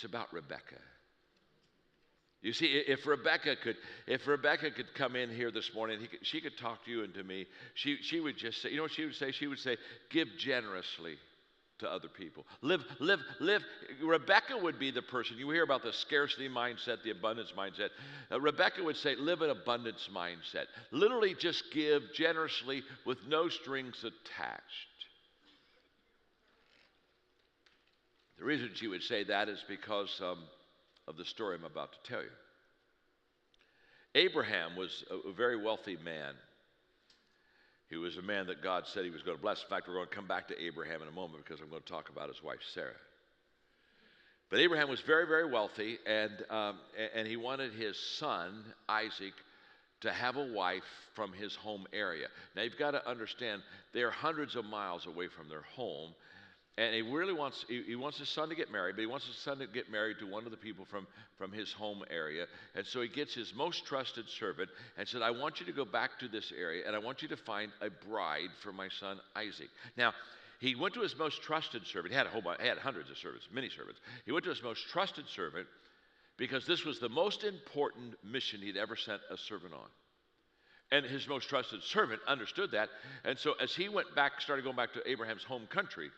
It's about Rebekah. You see, if Rebekah could come in here this morning, she could talk to you and to me. She would just say, you know what she would say? She would say, give generously to other people. Live. Rebekah would be the person. You hear about the scarcity mindset, the abundance mindset. Rebekah would say, live an abundance mindset. Literally just give generously with no strings attached. The reason she would say that is because of the story I'm about to tell you. Abraham was a very wealthy man. He was a man that God said he was going to bless. In fact, we're going to come back to Abraham in a moment because I'm going to talk about his wife, Sarah. But Abraham was very, very wealthy, and he wanted his son, Isaac, to have a wife from his home area. Now, you've got to understand, they're hundreds of miles away from their home, and he really wants his son to get married, but he wants his son to get married to one of the people from his home area. And so he gets his most trusted servant and said, I want you to go back to this area, and I want you to find a bride for my son Isaac. Now, he went to his most trusted servant. He had hundreds of servants, many servants. He went to his most trusted servant because this was the most important mission he'd ever sent a servant on. And his most trusted servant understood that. And so as he started going back to Abraham's home country,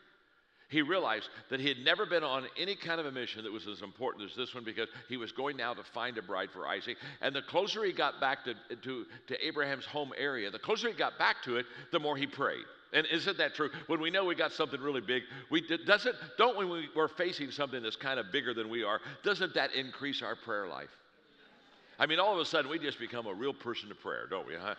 he realized that he had never been on any kind of a mission that was as important as this one, because he was going now to find a bride for Isaac. And the closer he got back to Abraham's home area, the closer he got back to it, the more he prayed. And isn't that true? When we know we got something really big, when we're facing something that's kind of bigger than we are, doesn't that increase our prayer life? I mean, all of a sudden, we just become a real person of prayer, don't we? Huh?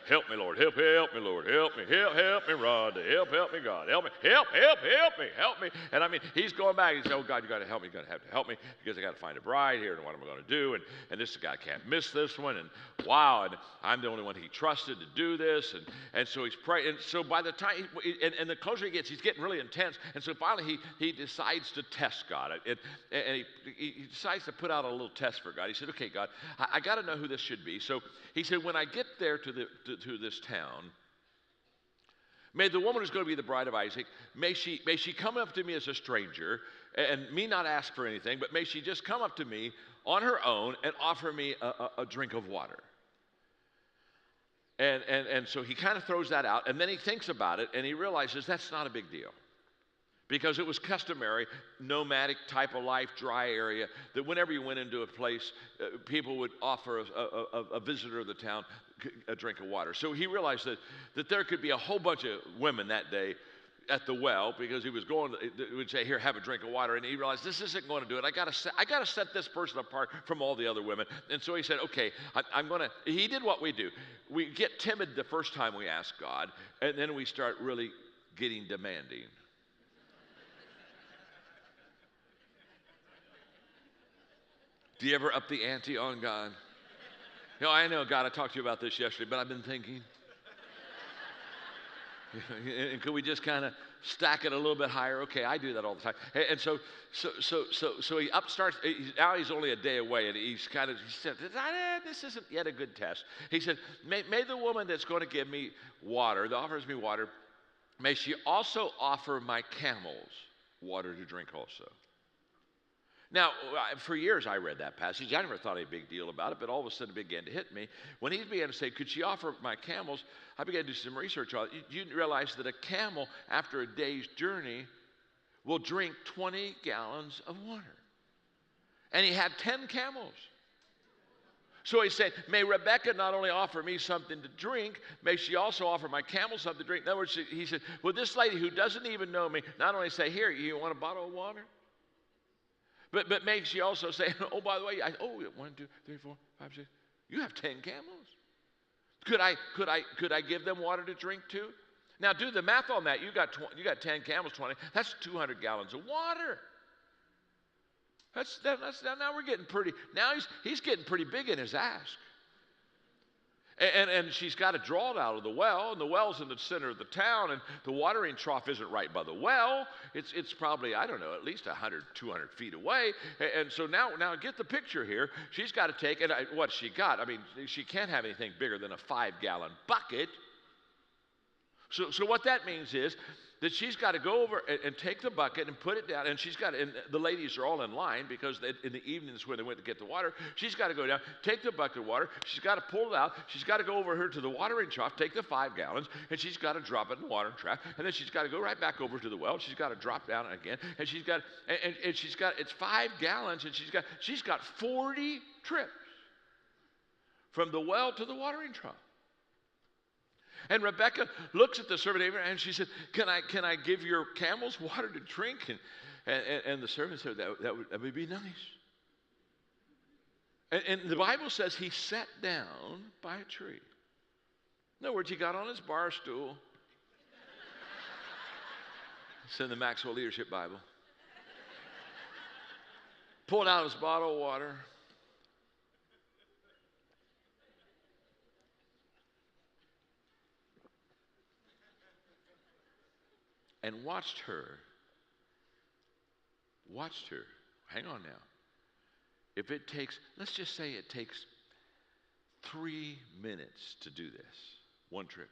Help me, Lord. Help me, Lord. Help me. Help me, Rod. Help me, God. Help me. Help me. And I mean, he's going back. He said, oh, God, you got to help me. You're going to have to help me because I got to find a bride here, and what am I going to do? And this guy can't miss this one. And wow, and I'm the only one he trusted to do this. And so he's praying. And so by the time, and the closer he gets, he's getting really intense. And so finally, he decides to test God. And he decides to put out a little test for God. He said, okay, God, I got to know who this should be. So he said, when I get there to this town, may the woman who's going to be the bride of Isaac, may she come up to me as a stranger and me not ask for anything, but may she just come up to me on her own and offer me a drink of water. And so he kind of throws that out, and then he thinks about it, and he realizes that's not a big deal. Because it was customary, nomadic type of life, dry area, that whenever you went into a place, people would offer a visitor of the town a drink of water. So he realized that there could be a whole bunch of women that day at the well, because he would say, here, have a drink of water. And he realized, this isn't going to do it. I got to set this person apart from all the other women. And so he said, okay, he did what we do. We get timid the first time we ask God, and then we start really getting demanding. Do you ever up the ante on God? You know, I know, God, I talked to you about this yesterday, but I've been thinking. And could we just kind of stack it a little bit higher? Okay, I do that all the time. And so he starts. Now he's only a day away, and he said, this isn't yet a good test. He said, may the woman that's going to give me water, that offers me water, may she also offer my camels water to drink also. Now, for years I read that passage. I never thought any big deal about it, but all of a sudden it began to hit me. When he began to say, could she offer my camels, I began to do some research on it. You realize that a camel, after a day's journey, will drink 20 gallons of water. And he had 10 camels. So he said, may Rebekah not only offer me something to drink, may she also offer my camels something to drink. In other words, he said, well, this lady who doesn't even know me, not only say, here, you want a bottle of water? But may she also say, oh, by the way, 1, 2, 3, 4, 5, 6, you have 10 camels. Could I give them water to drink too? Now do the math on that. You got 10 camels, 20. That's 200 gallons of water. Now we're getting pretty. Now he's getting pretty big in his ask. And she's got to draw it out of the well, and the well's in the center of the town, and the watering trough isn't right by the well. It's probably, I don't know, at least 100, 200 feet away. And so now get the picture here. She's got to take, and what she got, I mean, she can't have anything bigger than a 5-gallon bucket. So what that means is that she's got to go over and take the bucket and put it down. And and the ladies are all in line because in the evenings when they went to get the water, she's got to go down, take the bucket of water. She's got to pull it out. She's got to go over here to the watering trough, take the 5 gallons, and she's got to drop it in the watering trough. And then she's got to go right back over to the well. She's got to drop down again. And it's 5 gallons, and she's got 40 trips from the well to the watering trough. And Rebecca looks at the servant Abraham and she said, can I give your camels water to drink? And the servant said, that would be nice. And the Bible says he sat down by a tree. In other words, he got on his bar stool. It's in the Maxwell Leadership Bible. Pulled out his bottle of water. And watched her. Hang on now. If it takes, let's just say it takes 3 minutes to do this, one trip.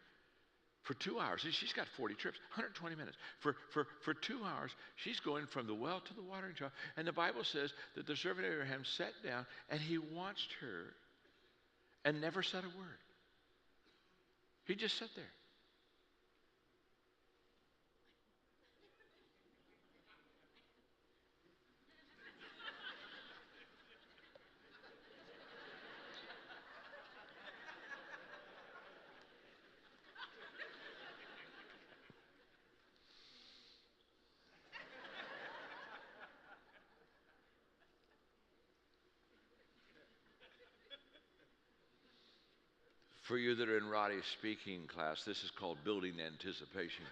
For 2 hours, she's got 40 trips, 120 minutes. For 2 hours, she's going from the well to the watering trough. And the Bible says that the servant Abraham sat down and he watched her and never said a word. He just sat there. For you that are in Roddy's speaking class, this is called building anticipation.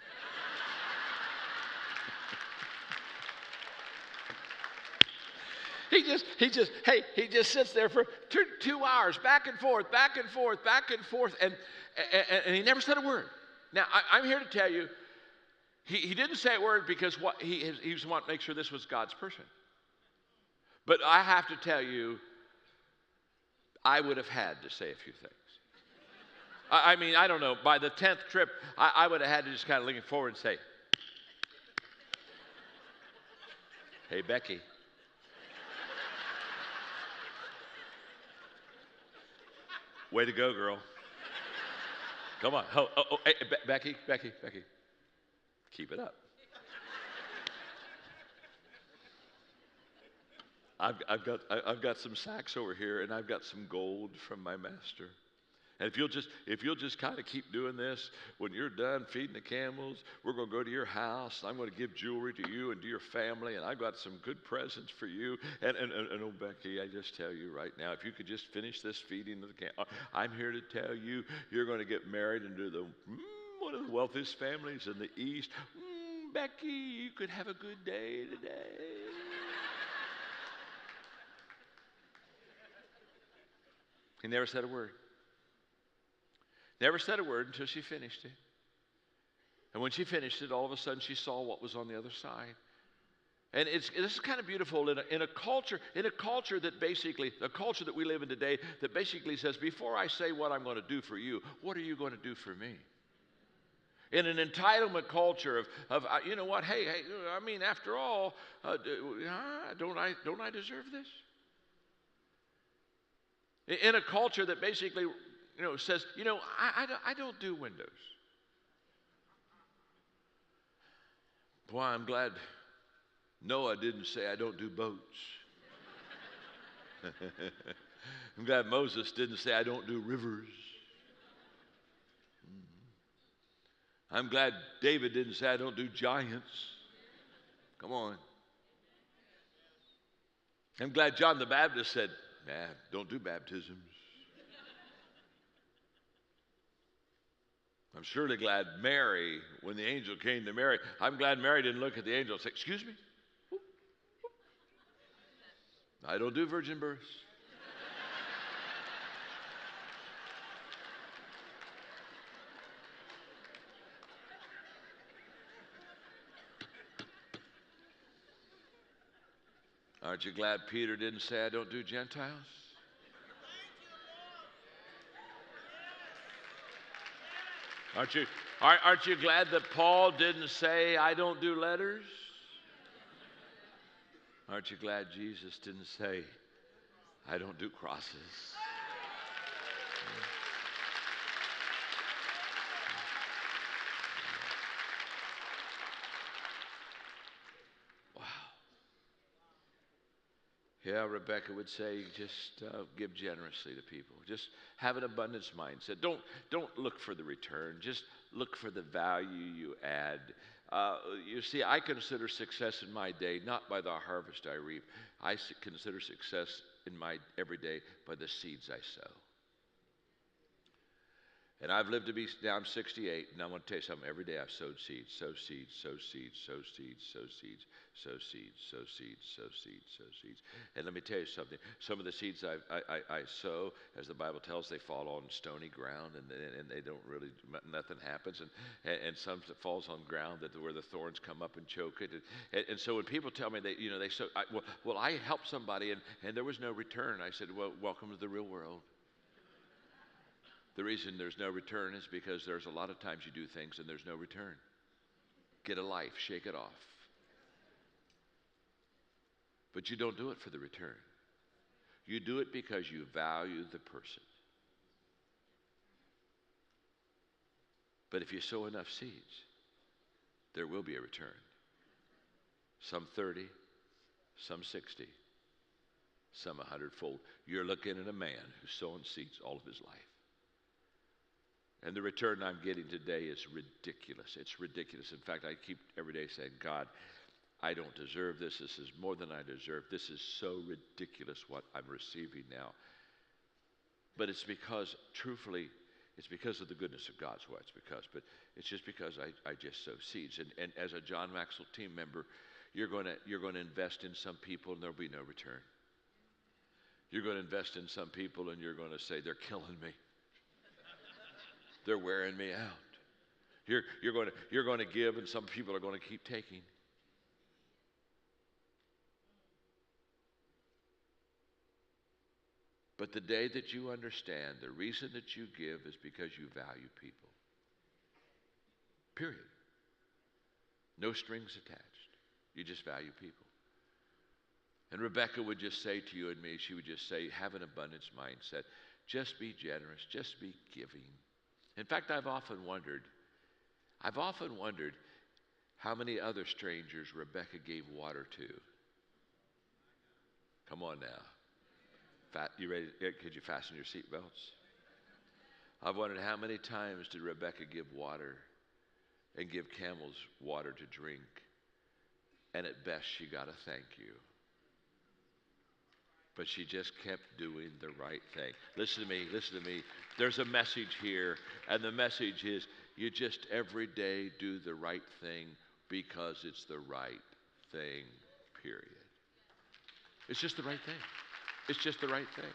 He just sits there for 2 hours, back and forth, and he never said a word. Now, I'm here to tell you, he didn't say a word because he was wanting to make sure this was God's person. But I have to tell you, I would have had to say a few things. I mean, I don't know. By the 10th trip, I would have had to just kind of lean forward and say, hey, Becky. Way to go, girl. Come on. Hey, Becky. Keep it up. I've got some sacks over here, and I've got some gold from my master. And if you'll just kind of keep doing this, when you're done feeding the camels, we're going to go to your house. I'm going to give jewelry to you and to your family, and I've got some good presents for you. And oh, Becky, I just tell you right now, if you could just finish this feeding of the camel, I'm here to tell you, you're going to get married into one of the wealthiest families in the East. Becky, you could have a good day today. He never said a word. Never said a word until she finished it. And when she finished it, all of a sudden she saw what was on the other side. And this is kind of beautiful in a culture that basically, the culture that we live in today, that basically says, before I say what I'm going to do for you, what are you going to do for me? In an entitlement culture of you know what, hey, I mean, after all, don't I deserve this? In a culture that basically, says, I don't do windows. Boy, I'm glad Noah didn't say I don't do boats. I'm glad Moses didn't say I don't do rivers. I'm glad David didn't say I don't do giants. Come on. I'm glad John the Baptist said, don't do baptisms. I'm surely glad Mary, when the angel came to Mary, I'm glad Mary didn't look at the angel and say, excuse me? I don't do virgin births. Aren't you glad Peter didn't say I don't do Gentiles? Aren't you, aren't you glad that Paul didn't say, I don't do letters? Aren't you glad Jesus didn't say, I don't do crosses? Wow. Yeah, Rebecca would say, just give generously to people. Just have an abundance mindset. Don't look for the return. Just look for the value you add. You see, I consider success in my day not by the harvest I reap. I consider success in my every day by the seeds I sow. And I've lived to be, now I'm 68, and I'm going to tell you something. Every day I've sowed seeds, sow seeds, sow seeds, sow seeds, sow seeds, sow seeds, sow seeds, sow seeds, sow seeds. And let me tell you something. Some of the seeds I sow, as the Bible tells, they fall on stony ground, and they don't really, nothing happens. And some falls on ground where the thorns come up and choke it. And so when people tell me, they sow, well, I helped somebody, and there was no return. I said, well, welcome to the real world. The reason there's no return is because there's a lot of times you do things and there's no return. Get a life, shake it off. But you don't do it for the return. You do it because you value the person. But if you sow enough seeds, there will be a return. Some 30, some 60, some 100-fold. You're looking at a man who's sowing seeds all of his life. And the return I'm getting today is ridiculous. It's ridiculous. In fact, I keep every day saying, God, I don't deserve this. This is more than I deserve. This is so ridiculous what I'm receiving now. But it's because, truthfully, it's because of the goodness of God's why it's because. But it's just because I just sow seeds. And as a John Maxwell team member, you're going to invest in some people and there'll be no return. You're going to invest in some people and you're going to say, they're killing me. They're wearing me out. You're going to give, and some people are going to keep taking. But the day that you understand the reason that you give is because you value people. Period. No strings attached. You just value people. And Rebecca would just say to you and me, she would just say, have an abundance mindset. Just be generous. Just be giving. In fact, I've often wondered how many other strangers Rebecca gave water to. Come on now. You ready? Could you fasten your seatbelts? I've wondered how many times did Rebecca give water and give camels water to drink, and at best she got a thank you. But she just kept doing the right thing. Listen to me. There's a message here, and the message is you just every day do the right thing because it's the right thing, period. It's just the right thing. It's just the right thing.